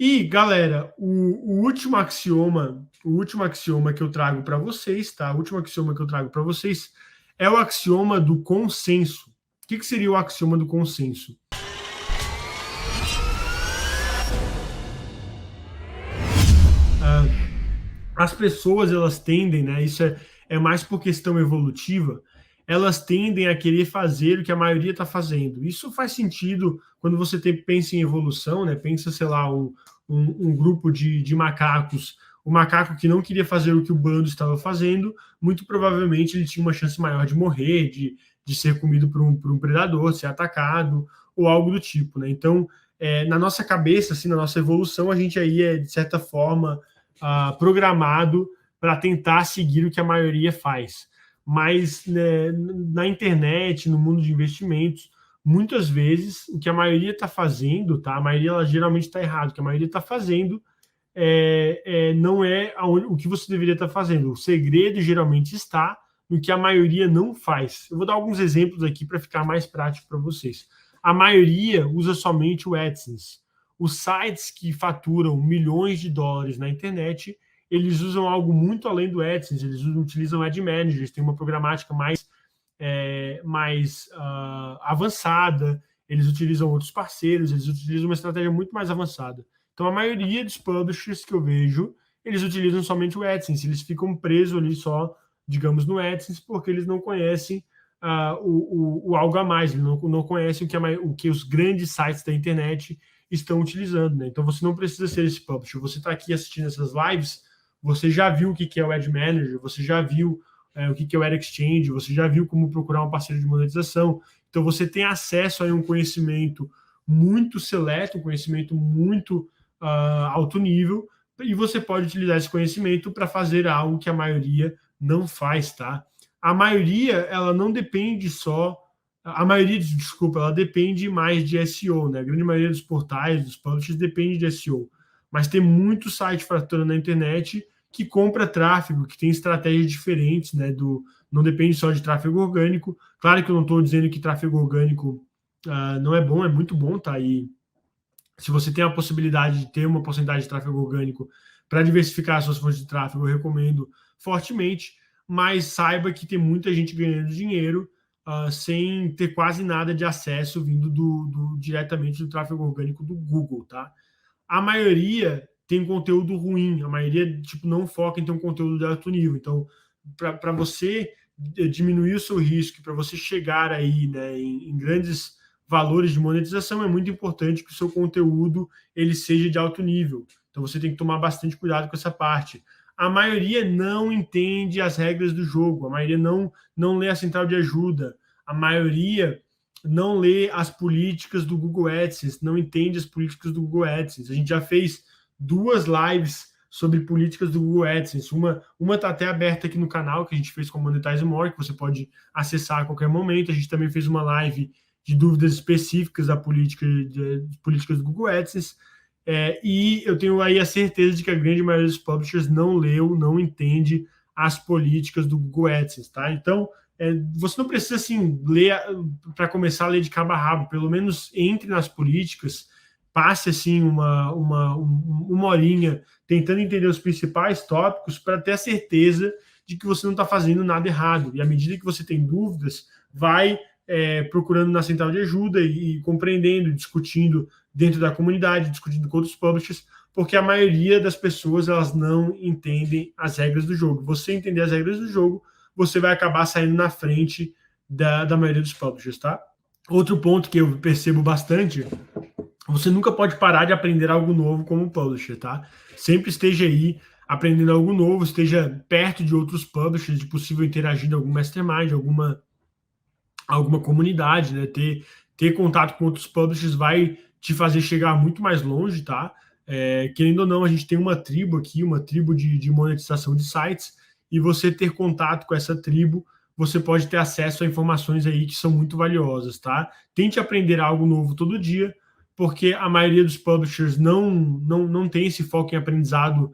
E, galera, o último axioma que eu trago para vocês, tá? O último axioma que eu trago para vocês é o axioma do consenso. O que seria o axioma do consenso? As pessoas, elas tendem, né? Isso é mais por questão evolutiva, elas tendem a querer fazer o que a maioria está fazendo. Isso faz sentido quando você pensa em evolução, né? Pensa, sei lá, um grupo de macacos, o macaco que não queria fazer o que o bando estava fazendo, muito provavelmente ele tinha uma chance maior de morrer, de ser comido por um predador, ser atacado, ou algo do tipo, né? Então, na nossa cabeça, assim, na nossa evolução, a gente aí é, de certa forma, programado para tentar seguir o que a maioria faz. Mas, né, na internet, no mundo de investimentos, muitas vezes o que a maioria está fazendo, tá? A maioria ela geralmente está errado. O que a maioria está fazendo não é o que você deveria estar fazendo. O segredo geralmente está no que a maioria não faz. Eu vou dar alguns exemplos aqui para ficar mais prático para vocês. A maioria usa somente o AdSense. Os sites que faturam milhões de dólares na internet, eles usam algo muito além do AdSense. Eles utilizam Ad Manager, eles têm uma programática mais avançada, eles utilizam outros parceiros, eles utilizam uma estratégia muito mais avançada. Então, a maioria dos publishers que eu vejo, eles utilizam somente o AdSense, eles ficam presos ali só, digamos, no AdSense, porque eles não conhecem o algo a mais, eles não conhecem o que os grandes sites da internet estão utilizando, né? Então, você não precisa ser esse publisher. Você está aqui assistindo essas lives, você já viu o que é o Ad Manager, você já viu o que é o Ad Exchange, você já viu como procurar um parceiro de monetização. Então, você tem acesso a um conhecimento muito seleto, um conhecimento muito alto nível, e você pode utilizar esse conhecimento para fazer algo que a maioria não faz, tá? A maioria, ela não depende só... A maioria, desculpa, ela depende mais de SEO, né? A grande maioria dos portais, dos publishers, depende de SEO. Mas tem muito site faturando na internet que compra tráfego, que tem estratégias diferentes, né? Não depende só de tráfego orgânico. Claro que eu não estou dizendo que tráfego orgânico não é bom, é muito bom, tá? E se você tem a possibilidade de ter uma porcentagem de tráfego orgânico para diversificar as suas fontes de tráfego, eu recomendo fortemente, mas saiba que tem muita gente ganhando dinheiro sem ter quase nada de acesso vindo diretamente do tráfego orgânico do Google, tá? A maioria tem conteúdo ruim, a maioria não foca em ter um conteúdo de alto nível. Então, para você diminuir o seu risco, para você chegar aí, né, em grandes valores de monetização, é muito importante que o seu conteúdo ele seja de alto nível. Então, você tem que tomar bastante cuidado com essa parte. A maioria não entende as regras do jogo, a maioria não lê a central de ajuda, a maioria não lê as políticas do Google AdSense, não entende as políticas do Google AdSense. A gente já fez 2 lives sobre políticas do Google AdSense. Uma está até aberta aqui no canal, que a gente fez com a Monetize More, que você pode acessar a qualquer momento. A gente também fez uma live de dúvidas específicas da políticas do Google AdSense. E eu tenho aí a certeza de que a grande maioria dos publishers não leu, não entende as políticas do Google AdSense, tá? Então, você não precisa, assim, ler para começar a ler de cabo a rabo. Pelo menos entre nas políticas, passe, assim, uma horinha tentando entender os principais tópicos para ter a certeza de que você não está fazendo nada errado. E à medida que você tem dúvidas, vai procurando na central de ajuda e compreendendo, discutindo dentro da comunidade, discutindo com outros publishers, porque a maioria das pessoas elas não entendem as regras do jogo. Você entender as regras do jogo, você vai acabar saindo na frente da maioria dos publishers, tá? Outro ponto que eu percebo bastante, você nunca pode parar de aprender algo novo como publisher, tá? Sempre esteja aí aprendendo algo novo, esteja perto de outros publishers, de possível interagir em algum mastermind, alguma comunidade, né? Ter contato com outros publishers vai te fazer chegar muito mais longe, tá? Querendo ou não, a gente tem uma tribo aqui, uma tribo de monetização de sites, e você ter contato com essa tribo, você pode ter acesso a informações aí que são muito valiosas, tá? Tente aprender algo novo todo dia, porque a maioria dos publishers não tem esse foco em aprendizado,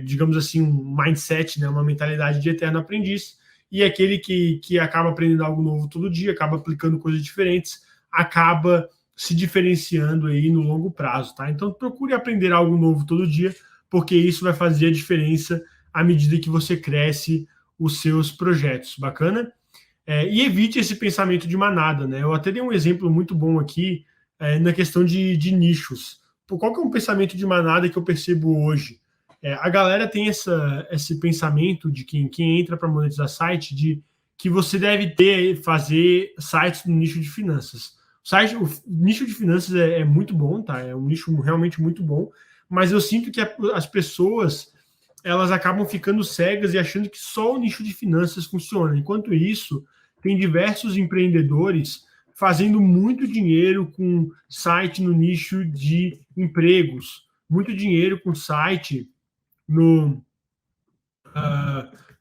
digamos assim, um mindset, né? Uma mentalidade de eterno aprendiz, e aquele que acaba aprendendo algo novo todo dia, acaba aplicando coisas diferentes, acaba se diferenciando aí no longo prazo, tá? Então procure aprender algo novo todo dia, porque isso vai fazer a diferença à medida que você cresce os seus projetos. Bacana? E evite esse pensamento de manada, né? Eu até dei um exemplo muito bom aqui na questão de nichos. Qual que é um pensamento de manada que eu percebo hoje? A galera tem esse pensamento de quem entra para monetizar site, de que você deve fazer sites no nicho de finanças. O nicho de finanças é muito bom, tá? É um nicho realmente muito bom, mas eu sinto que as pessoas elas acabam ficando cegas e achando que só o nicho de finanças funciona. Enquanto isso, tem diversos empreendedores fazendo muito dinheiro com site no nicho de empregos, muito dinheiro com site no,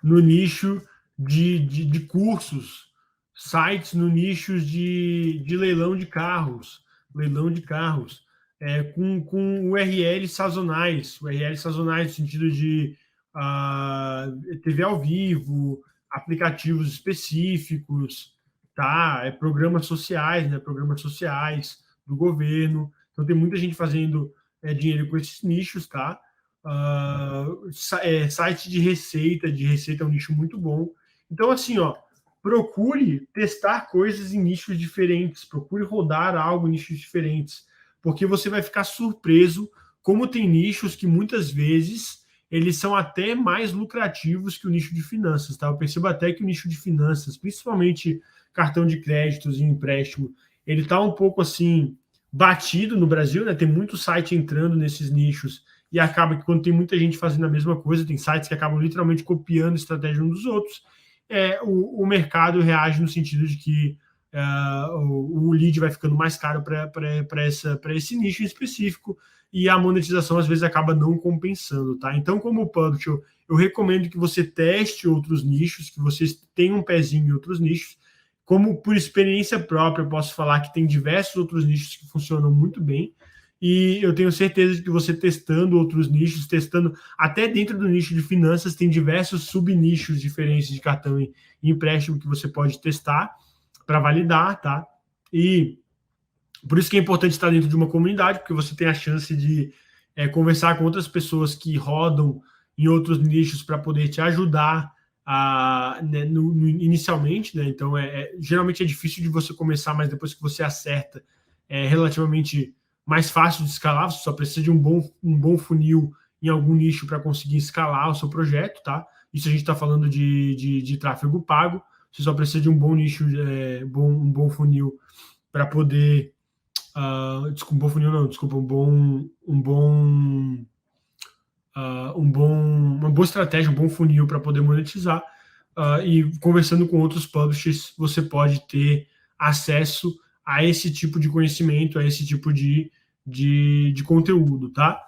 no nicho de cursos, sites no nicho de leilão de carros, com URL sazonais no sentido de TV ao vivo, aplicativos específicos, tá? Programas sociais, né? Programas sociais do governo. Então tem muita gente fazendo dinheiro com esses nichos, tá? Site de receita é um nicho muito bom. Então, assim, ó, procure testar coisas em nichos diferentes, procure rodar algo em nichos diferentes, porque você vai ficar surpreso como tem nichos que muitas vezes eles são até mais lucrativos que o nicho de finanças, tá? Eu percebo até que o nicho de finanças, principalmente cartão de créditos e empréstimo, ele tá um pouco assim batido no Brasil, né? Tem muito site entrando nesses nichos e acaba que quando tem muita gente fazendo a mesma coisa, tem sites que acabam literalmente copiando a estratégia uns dos outros, o mercado reage no sentido de que o lead vai ficando mais caro para esse nicho em específico e a monetização às vezes acaba não compensando, tá? Então, como publisher, eu recomendo que você teste outros nichos, que vocês tenham um pezinho em outros nichos. Como por experiência própria, eu posso falar que tem diversos outros nichos que funcionam muito bem, e eu tenho certeza de que você testando outros nichos, testando até dentro do nicho de finanças, tem diversos subnichos diferentes de cartão e empréstimo que você pode testar para validar, tá? E por isso que é importante estar dentro de uma comunidade, porque você tem a chance de conversar com outras pessoas que rodam em outros nichos para poder te ajudar né, inicialmente, né? Então, geralmente é difícil de você começar, mas depois que você acerta, é relativamente mais fácil de escalar. Você só precisa de um bom funil em algum nicho para conseguir escalar o seu projeto, tá? Isso a gente está falando de tráfego pago. Você só precisa de um bom nicho, um bom funil para poder desculpa, um bom funil não, desculpa, uma boa estratégia, um bom funil para poder monetizar. E conversando com outros publishers, você pode ter acesso a esse tipo de conhecimento, a esse tipo de conteúdo, tá?